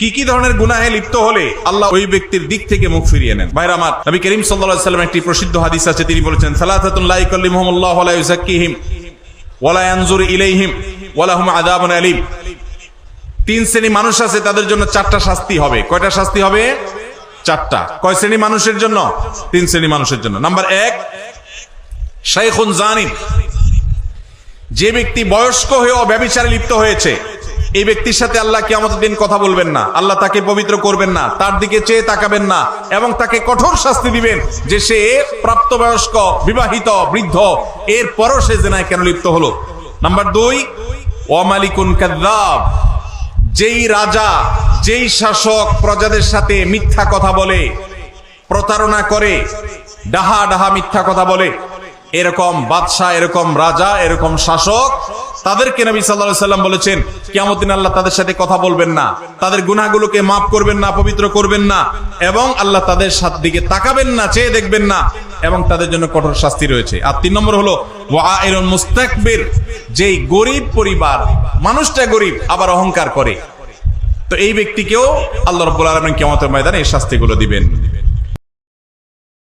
কি কি ধরনের গুনাহে লিপ্ত হলে আল্লাহ ওই ব্যক্তির দিক থেকে মুখ ফিরিয়ে নেন। ভাইরা আমার, নবী করিম সাল্লাল্লাহু আলাইহি ওয়াসাল্লাম একটি প্রসিদ্ধ হাদিস আছে, তিনি বলেছেন সালাসাতুন লা ইয়াকাল্লিমুহুমুল্লাহু ওয়া লা ইউযাক্কিহিম ওয়া লা ইয়ানজুরু ইলাইহিম ওয়া লাহুম আযাবুন আলীম। তিন শ্রেণী মানুষ আছে, তাদের জন্য চারটা শাস্তি হবে। কয়টা শাস্তি হবে? চারটা। কয় শ্রেণী মানুষের জন্য? তিন শ্রেণী মানুষের জন্য। নাম্বার 1, শাইখুন জানিন, যে ব্যক্তি বয়স্ক হয়েও ব্যভিচারে লিপ্ত হয়েছে, এই ব্যক্তির সাথে আল্লাহ কিয়ামতের দিন কথা বলবেন না, আল্লাহ তাকে পবিত্র করবেন না, তার দিকে চেয়ে তাকাবেন না, এবং তাকে কঠোর শাস্তি দিবেন যে সে প্রাপ্তবয়স্ক, বিবাহিত, বৃদ্ধ, এরপরও সে জিনায় কেন লিপ্ত হলো। নাম্বার 2, ওয়া মালিকুন কাযযাব, যেই রাজা, যেই শাসক প্রজাদের সাথে মিথ্যা কথা বলে, প্রতারণা করে, ডাহা ডাহা মিথ্যা কথা বলে, এরকম বাদশা, এরকম রাজা, এরকম শাসক, তাদেরকে নবী সাল্লাল্লাহু আলাইহি ওয়াসাল্লাম বলেছেন কিয়ামতের দিন আল্লাহ তাদের সাথে কথা বলবেন না, তাদের গুনাহগুলোকে মাফ করবেন না, পবিত্র করবেন না, এবং আল্লাহ তাদের দিকে তাকাবেন না, চেয়ে দেখবেন না, এবং তাদের জন্য কঠোর শাস্তি রয়েছে। আর 3 নম্বর হলো ওয়াইলুন মুস্তাকবির, যেই গরিব পরিবার, মানুষটা গরিব আবার অহংকার করে, তো এই ব্যক্তিকেও আল্লাহ রাব্বুল আলামিন কিয়ামতের ময়দানে এই শাস্তিগুলো দিবেন।